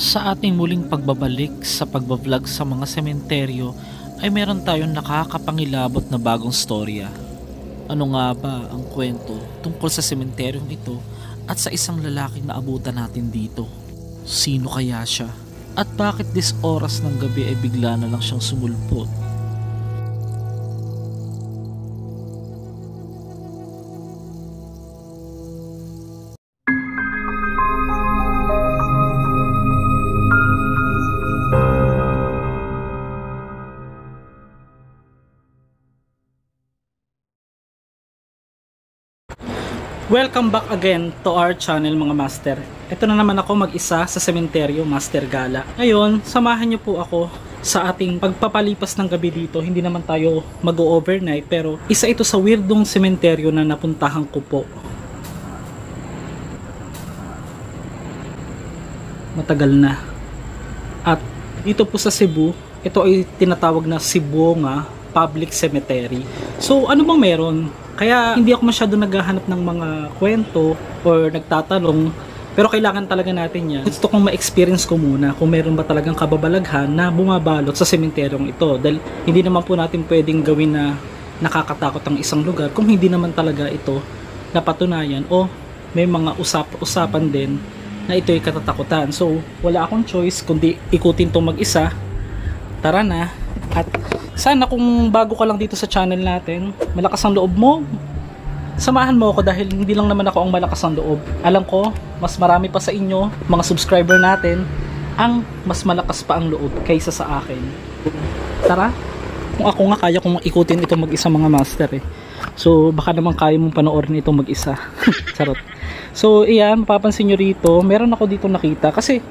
Sa ating muling pagbabalik sa pagbablog sa mga sementeryo ay meron tayong nakakapangilabot na bagong storya. Ano nga ba ang kwento tungkol sa sementeryong ito at sa isang lalaking naabutan natin dito? Sino kaya siya? At bakit this oras ng gabi ay bigla na lang siyang sumulpot? Welcome back again to our channel mga master. Ito na naman ako mag-isa sa sementeryo Master Gala. Ngayon, samahan niyo po ako sa ating pagpapalipas ng gabi dito. Hindi naman tayo mag-overnight pero isa ito sa weirdong sementeryo na napuntahan ko po. Matagal na. At dito po sa Cebu, ito ay tinatawag na Cebuonga Public Cemetery. So ano bang meron? Kaya hindi ako masyado naghahanap ng mga kwento or nagtatanong, pero kailangan talaga natin yan. Gusto kong ma-experience ko muna kung meron ba talagang kababalaghan na bumabalot sa sementeryong ito. Dahil hindi naman po natin pwedeng gawin na nakakatakot ang isang lugar kung hindi naman talaga ito napatunayan o may mga usapan din na ito ay katatakutan. So wala akong choice kundi ikutin itong mag-isa. Tara na. At sana kung bago ka lang dito sa channel natin, malakas ang loob mo, samahan mo ako dahil hindi lang naman ako ang malakas ang loob. Alam ko, mas marami pa sa inyo, mga subscriber natin, ang mas malakas pa ang loob kaysa sa akin. Tara, kung ako nga kaya kong ikutin ito mag-isa mga master eh. So baka naman kaya mong panoorin ito mag-isa. Charot. So iyan, mapapansin nyo rito, meron ako dito nakita kasi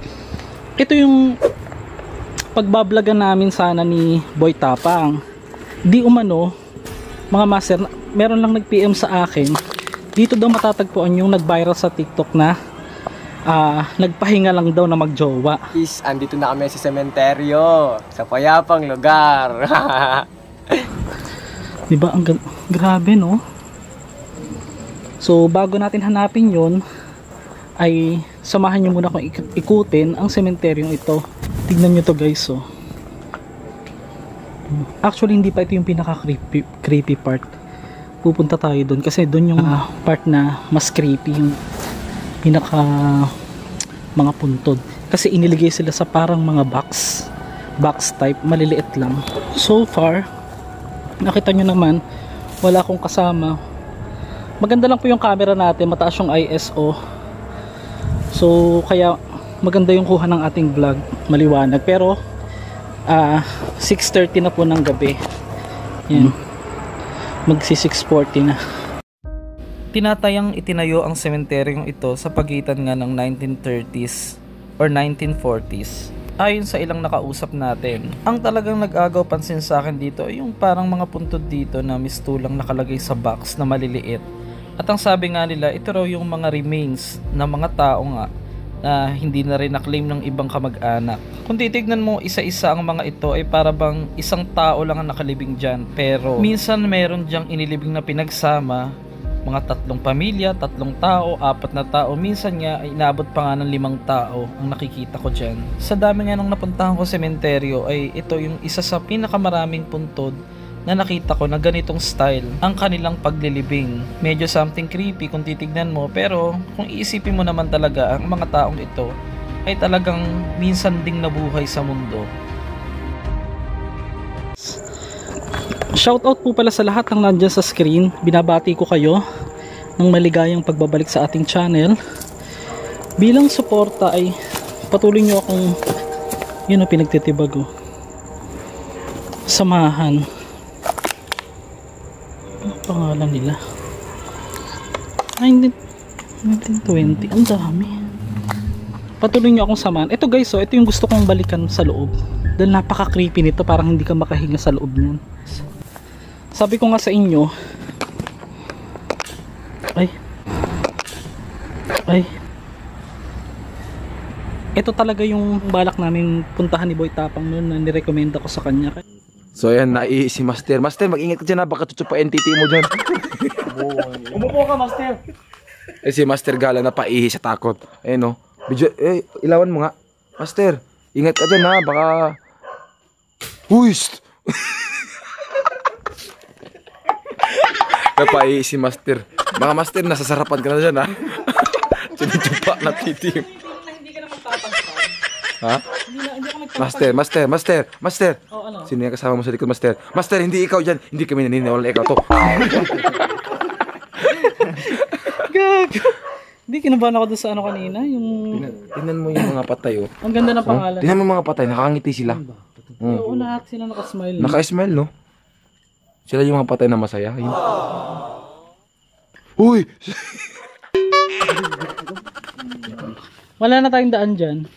ito yung pagbablagan namin sana ni Boy Tapang. Di umano, mga master, meron lang nag-PM sa akin. Dito daw matatagpuan yung nag-viral sa TikTok na nagpahinga lang daw na magjowa. Andito na kami sa sementeryo, sa payapang lugar. Diba? Grabe, no? So, bago natin hanapin yon ay samahan nyo muna kung ikutin ang sementeryong ito. Tignan nyo to guys, oh. Actually hindi pa ito yung pinaka creepy part. Pupunta tayo doon kasi doon yung part na mas creepy, yung pinaka mga puntod. Kasi iniligay sila sa parang mga box type, maliliit lang. So far nakita nyo naman wala akong kasama. Maganda lang po yung camera natin, mataas yung ISO. So kaya maganda yung kuha ng ating vlog, maliwanag. Pero 6:30 na po ng gabi. Yan. Magsi 6:40 na. Tinatayang itinayo ang sementeryong ito sa pagitan nga ng 1930s or 1940s. Ayon sa ilang nakausap natin, ang talagang nag-agaw pansin sa akin dito ay yung parang mga puntod dito na mistulang nakalagay sa box na maliliit. At ang sabi nga nila, ito raw yung mga remains ng mga tao nga na hindi na rin na-claim ng ibang kamag-anak. Kung titignan mo isa-isa ang mga ito ay para bang isang tao lang ang nakalibing dyan. Pero minsan meron dyang inilibing na pinagsama, mga 3 pamilya, 3 tao, 4 na tao. Minsan nga ay inaabot pa nga ng 5 tao ang nakikita ko dyan. Sa dami nga nung napuntahan ko sementeryo ay ito yung isa sa pinakamaraming puntod na nakita ko na ganitong style ang kanilang paglilibing. Medyo something creepy kung titignan mo, pero kung iisipin mo naman talaga, ang mga taong ito ay talagang minsan ding nabuhay sa mundo. Shoutout po pala sa lahat ng nandyan sa screen. Binabati ko kayo ng maligayang pagbabalik sa ating channel. Bilang suporta ay patuloy nyo akong yun ang pinagtitibag ko. Samahan. Ano pangalan nila? 1920. Ang dami. Patuloy nyo akong samahan. Ito guys, so ito yung gusto kong balikan sa loob. Dahil napaka creepy nito, parang hindi ka makahinga sa loob niyan. Sabi ko nga sa inyo, ito talaga yung balak namin puntahan ni Boy Tapang noon na nirekomenda ko sa kanya. So ayan, naihi si Master. Master, mag-ingat ka dyan ha, baka tutupain titi mo dyan. Umupo ka, Master. Si Master Gala na paihi sa takot. Ayun o. Ilawan mo nga. Master, ingat ka dyan ha, baka... Uy! Napaihi si Master. Mga Master, nasa sarapan ka na dyan ha. Sinutupa na titim. Hindi ka naman tatagpan. Ha? Hindi ako nagtatagpan. Master. Oh, ano? Sino yung kasama mo sa likod, Master? Master, hindi ikaw dyan. Hindi kami naniniwala na ikaw to. Gago. Hindi, kinabahan ako doon sa ano kanina. Yung... Tingnan mo yung mga patay, oh. Ang ganda ng pangalan. Tingnan mo yung mga patay, nakakangiti sila. Oo, lahat sila nakasmile. Naka-smile, no? Sila yung mga patay na masaya. Yun. Uy! Wala na tayong daan dyan.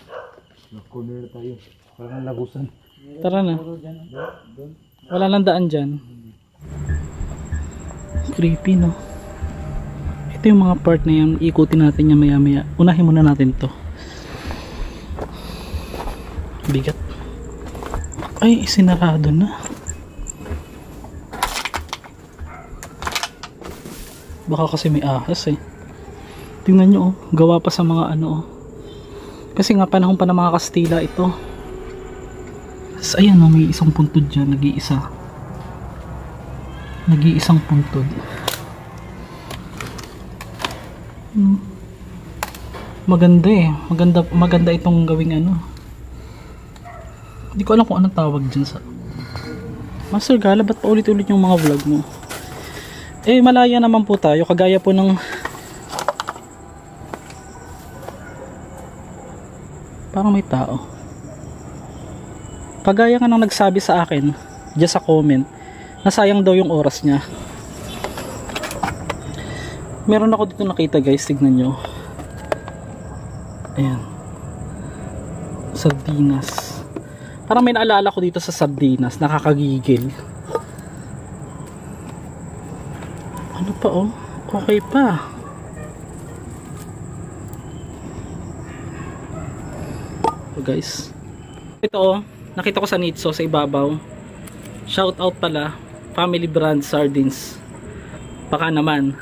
Corner na tayo. Parang lagusan. Tara na. Wala nang daan dyan. Creepy, no? Ito yung mga part na yan. Ikutin natin yan maya maya. Unahin muna natin to. Bigat. Ay, sinarado na. Baka kasi may ahas eh. Tingnan nyo oh. Gawa pa sa mga ano oh. Kasi nga panahon pa ng mga Kastila ito. Tapos ayan oh, may isang puntod dyan. Nag-iisa. Nag-iisang puntod. Maganda eh. Maganda itong gawing ano. Hindi ko alam kung anong tawag dyan sa... Master Gala, ba't pa ulit-ulit yung mga vlog mo? Eh, malaya naman po tayo. Kagaya po ng... Parang may tao. Kagaya nga nang nagsabi sa akin, dyan sa comment, nasayang daw yung oras niya. Meron ako dito nakita guys, tignan nyo. Ayan. Sardinas. Parang may naalala ko dito sa sardinas, nakakagigil. Ano pa oh? Okay pa. So guys. Ito oh, nakita ko sa Nitso sa ibabaw. Shout out pala, family brand sardines. Baka naman.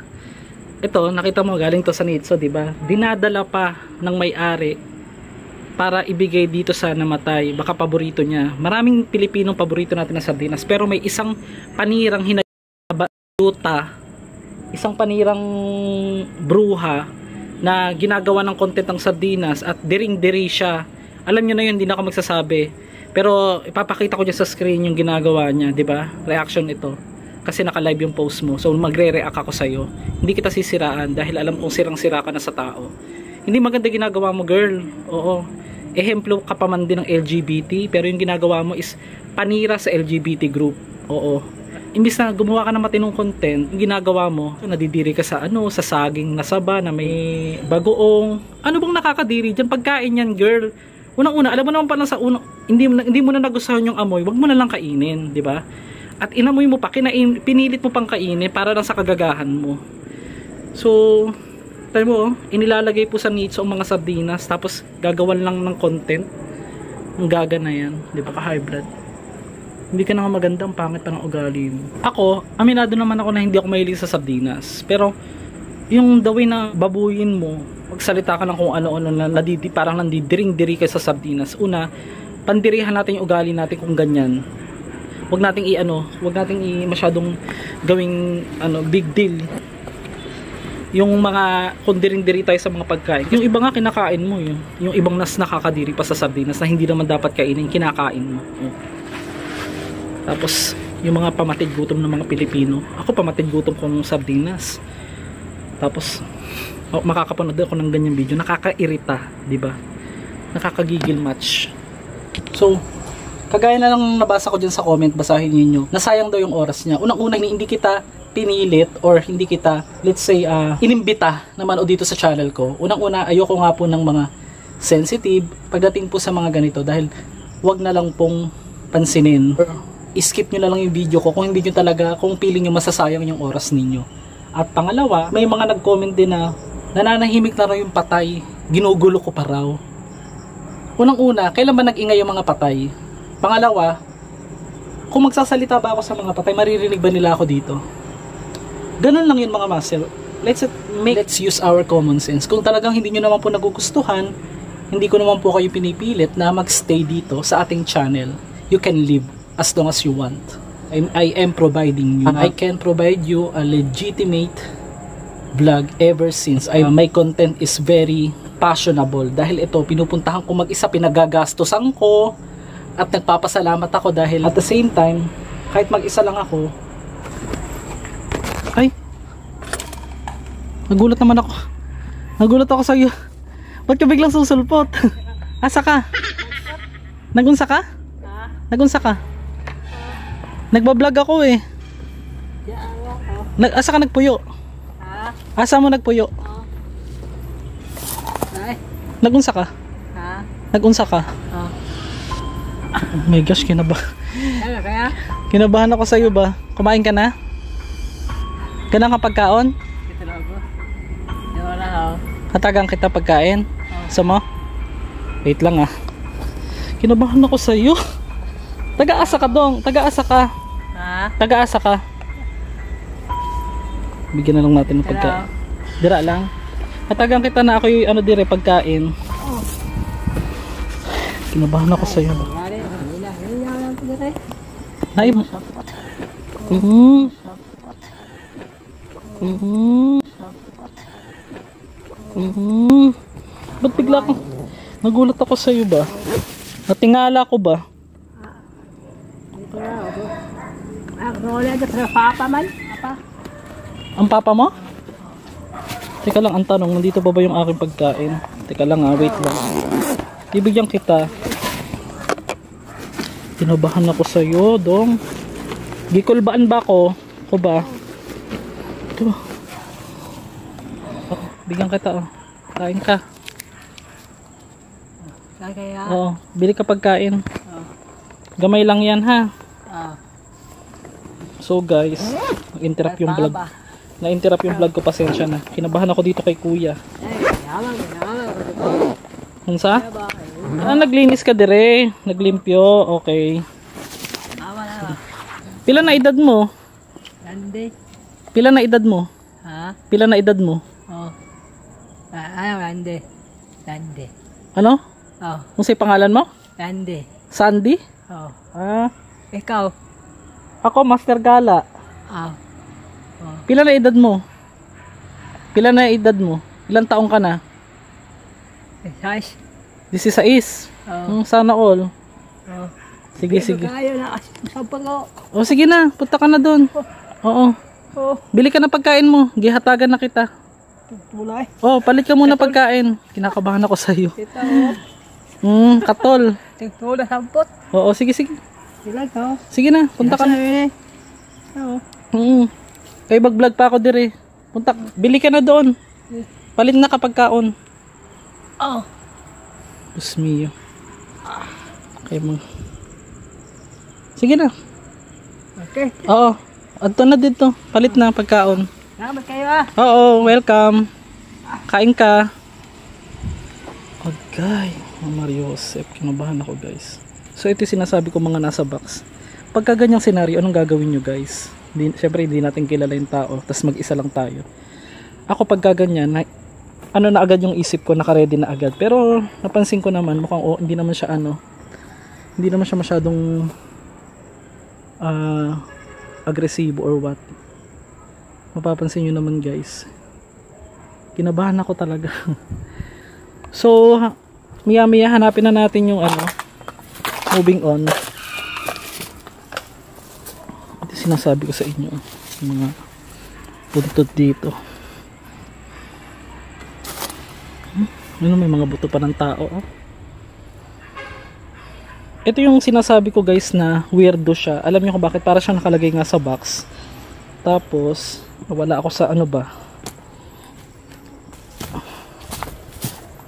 Ito, nakita mo galing to sa Nitso, 'di ba? Dinadala pa ng may-ari para ibigay dito sa namatay. Baka paborito niya. Maraming Pilipinong paborito natin na sardinas, pero may isang panirang hinabaluta, isang panirang bruha na ginagawa ng content ng sardinas at diring-diri siya. Alam niyo na 'yun, hindi na ako magsasabi. Pero ipapakita ko dyan sa screen yung ginagawa niya, 'di ba? Reaction ito. Kasi naka-live yung post mo. So magre-react ako sa iyo. Hindi kita sisiraan dahil alam kong sirang-sira ka na sa tao. Hindi maganda ginagawa mo, girl. Oo. Ehemplo ka pa man din ng LGBT, pero yung ginagawa mo is panira sa LGBT group. Oo. Imbis na gumawa ka ng matinong content, yung ginagawa mo, nadidiri ka sa ano, sa saging na saba na may bagoong. Ano bang nakakadiri diyan? Pagkain yan, girl. Unang-una, alam mo naman pala sa hindi mo na nagustuhan yung amoy, wag mo na lang kainin, 'di ba? At inamoy mo pa, pinilit mo pang kainin para lang sa kagagahan mo. So, tayo mo, inilalagay po sa Nitso ang mga sardinas, tapos gagawan lang ng content. Ang gaga na yan, di ba, ka-high blood? Hindi ka na nga maganda, ang pangit pa ng ugali mo. Ako, aminado naman ako na hindi ako mahilig sa sardinas. Pero, yung the way na babuyin mo, magsalita ka lang kung ano-ano na parang nandidiring-diri ka sa sardinas. Una, pandirihan natin yung ugali natin kung ganyan. Huwag nating masyadong gawing big deal. Yung mga kundiring-diri tayo sa mga pagkain. Yung iba nga kinakain mo yun. Yung ibang nakakadiri pa sa sardinas na hindi naman dapat kainin, kinakain mo. Tapos yung mga pamatid gutom ng mga Pilipino. Ako pamatid gutom ko ng sardinas. Tapos makakapanood ako ng ganyang video, nakakairita, di ba? Nakakagigil match. So, kagaya na lang nabasa ko dyan sa comment, basahin niyo. Nasayang daw yung oras niya. Unang-una, hindi kita pinilit or hindi kita, let's say, inimbita naman o dito sa channel ko. Unang-una, ayoko nga po ng mga sensitive pagdating po sa mga ganito dahil wag na lang pong pansinin. I-skip nyo na lang yung video ko kung hindi nyo talaga, kung feeling nyo masasayang yung oras ninyo. At pangalawa, may mga nag-comment din na nananahimik na raw yung patay, ginugulo ko pa raw. Unang-una, kailan ba nag-ingay yung mga patay? Pangalawa, kung magsasalita ba ako sa mga patay, maririnig ba nila ako dito? Ganun lang yun mga muscle. Let's use our common sense. Kung talagang hindi nyo naman po nagugustuhan hindi ko naman po kayo pinipilit na magstay dito sa ating channel. You can live as long as you want. I am providing you. I can provide you a legitimate vlog ever since my content is very fashionable. Dahil ito, pinupuntahan ko mag-isa, pinagagastosan ko, at nagpapasalamat ako dahil at the same time, kahit mag-isa lang ako, ay, nagulat naman ako. Nagulat ako sa iyo. Ba't ka biglang susulpot? Asa ka? Nagunsa ka? Nagunsa ka? Nagbablog ako eh. Asa ka nagpuyo? Asa mo nagpuyo? Nagunsa ka? Nagunsa ka? Oh my gosh, kinabahan ako sa iyo ba? Kumain ka na? Ganang ka pagkaon? Hatagang kita pagkain? Sa mo? Wait lang ah. Kinabahan ako sa iyo. Taga-asa ka dong, taga-asa ka. Taga-asa ka. Bigyan na lang natin ng pagkain. Dira lang. Hatagang kita na ako yung ano dire pagkain. Kinabahan ako sa iyo. Nay. Ba't bigla ko? Nagulat ako sa iyo ba? Natingala ko ba? Ang papa mo? Teka lang, ang tanong, nandito pa ba yung aking pagkain? Teka lang wait lang. Ibigyan kita. Tinabahan ako sa iyo, dong. Gikulbaan ba ako? Ko ba? Ito. Oh, bigyan kita, oh. Kain ka. Kaya. Oo, bili ka pagkain. Gamay lang yan, ha? So guys, na-interrupt yung vlog. Na-interrupt yung vlog ko, pasensya na. Kinabahan ako dito kay kuya. Unsa? Naglinis ka dire. Naglimpyo. Okay. Pila na edad mo? Rande. Pila na edad mo? Ha? Pila na edad mo? Oh. Ano, Rande? Rande. Ano? Oh. Kung sa'yo pangalan mo? Rande. Sandy? Oh. Ikaw? Ako, Master Gala. Oh. Pila na edad mo? Pila na edad mo? Ilang taong ka na? Size. 16. Sana all. Oh. Sige, sige. Kaya na. Sampang ko. O sige na, punta ka na doon. Oo. Oh. Bili ka na pagkain mo. Gihatagan na kita. Tulay. Oh, palit ka muna pagkain. Kinakabahan ako sa iyo. Kita Katol. Tingtula sampot. Oo, sige, sige. Sila ko. Sige na, punta ka na. Oo. Kaya mag-vlog pa ako dire. Punta, bili ka na doon. Palit na kapag kaon. Oh. Diyos mio. Okay mo. Sige na. Okay. Oo. Adto na dito. Palit na pagkaon. Salamat kayo Oo, welcome. Kain ka. Okay. Mario Joseph. Kinabahan ako guys. So ito yung sinasabi ko mga nasa box. Pagka ganyang senaryo, anong gagawin nyo guys? Siyempre hindi natin kilala yung tao. Tapos mag-isa lang tayo. Ako pagka ganyan, ano na agad yung isip ko, naka-ready na agad. Pero napansin ko naman, mukhang hindi naman siya hindi naman siya masyadong agresibo or what. Mapapansin nyo naman guys. Kinabahan ako talaga. So, maya hanapin na natin yung moving on. Ito sinasabi ko sa inyo. Yung mga buntod dito. Ano, may mga buto pa ng tao. Ito yung sinasabi ko guys na weirdo siya. Alam niyo kung bakit? Para siya nakalagay nga sa box. Tapos wala ako sa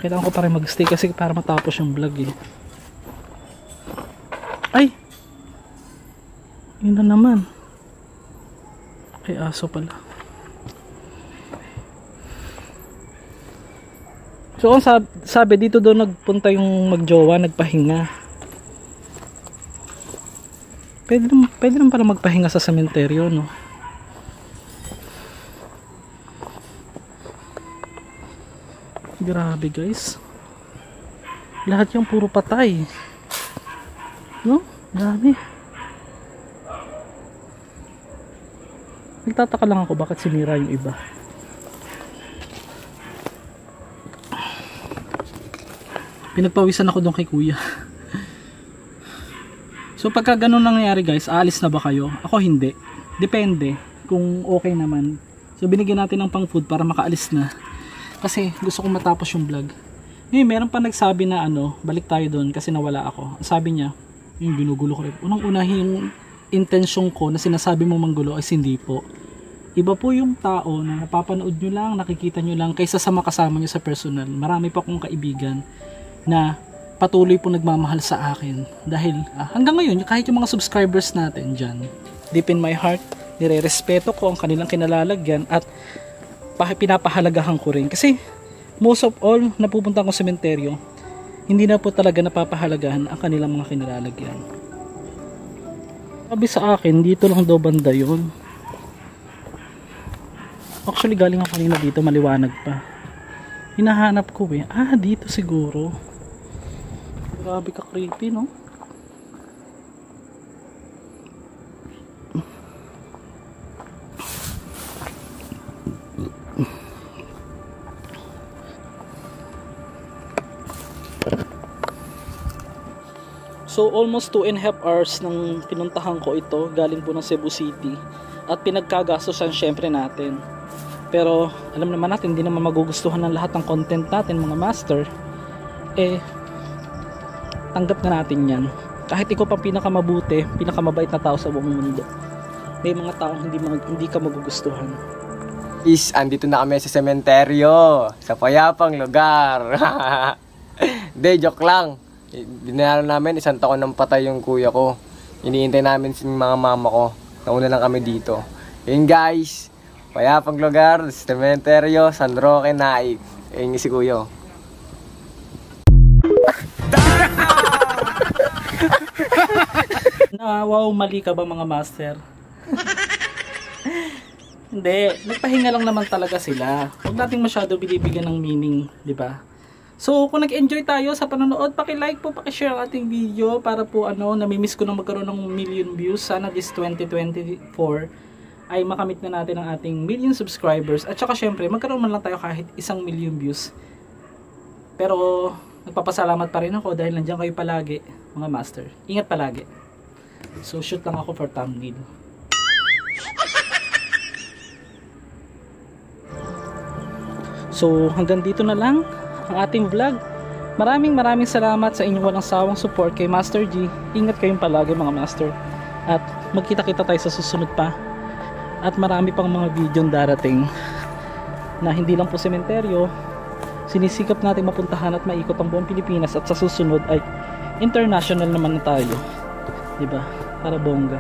kailangan ko pa rin mag-stay kasi para matapos yung vlog eh. Ay! Yun na naman. Kay aso pala. So ang sabi dito doon nagpunta yung magjowa, nagpahinga. Pwede naman pala magpahinga sa sementeryo, no? Grabe guys. Lahat yung puro patay. No? Dami. Nagtataka lang ako bakit sinira yung iba. Pinagpawisan ako doon kay kuya. So pagka ganun nangyayari guys, aalis na ba kayo? Ako hindi. Depende kung okay naman. So binigyan natin ng pang food para makaalis na. Kasi gusto kong matapos yung vlog. Ngayon meron pa nagsabi na balik tayo doon kasi nawala ako. Sabi niya, yung ginugulo ko rin. Unang-una yung intensyon ko na sinasabi mo manggulo ay hindi po. Iba po yung tao na napapanood nyo lang, nakikita nyo lang kaysa sa makasama nyo sa personal. Marami pa akong kaibigan na patuloy po nagmamahal sa akin dahil hanggang ngayon kahit yung mga subscribers natin dyan, deep in my heart nire-respeto ko ang kanilang kinalalagyan at pinapahalagahan ko rin kasi most of all napupunta ko sa sementeryo hindi na po talaga napapahalagahan ang kanilang mga kinalalagyan. Sabi sa akin dito lang daw banda yun. Actually galing ako kanina dito, maliwanag pa. Hinahanap ko dito siguro. Grabe ka creepy, no? So almost 2.5 hours nang pinuntahan ko ito, galing po ng Cebu City at pinagkagastosan syempre natin. Pero alam naman natin hindi naman magugustuhan ng lahat ng content natin mga master. Tanggap na natin yan. Kahit ikaw pa pinakamabuti, pinakamabait na tao sa buong mundo, may mga taong hindi ka magugustuhan. Andito na kami sa sementeryo, sa payapang lugar. Hindi, joke lang. Dinala namin 1 taon nang patay yung kuya ko. Iniintay namin si mga mama ko. Nauna lang kami dito. Yun guys, payapang lugar, sementeryo, San Roque, Naik. Yun si kuya. Wow, mali ka ba mga master? Hindi, nagpahinga lang naman talaga sila. Huwag nating masyado binibigyan ng meaning, di ba? So, kung nag-enjoy tayo sa panonood, paki-like po, paki-share ang ating video para po namimiss ko na magkaroon ng million views. Sana this 2024 ay makamit na natin ang ating million subscribers. At saka syempre, magkaroon man lang tayo kahit 1 million views. Pero, nagpapasalamat pa rin ako dahil nandiyan kayo palagi, mga master. Ingat palagi. So, shoot lang ako for thumbnail. So, hanggang dito na lang ang ating vlog. Maraming salamat sa inyong walang sawang support kay Master G. Ingat kayong palagi mga master. At magkita-kita tayo sa susunod pa. At marami pang mga video darating na hindi lang po sementeryo. Sinisikap natin mapuntahan at maikot ang buong Pilipinas at sa susunod ay international naman na tayo. Diba? Para bongga.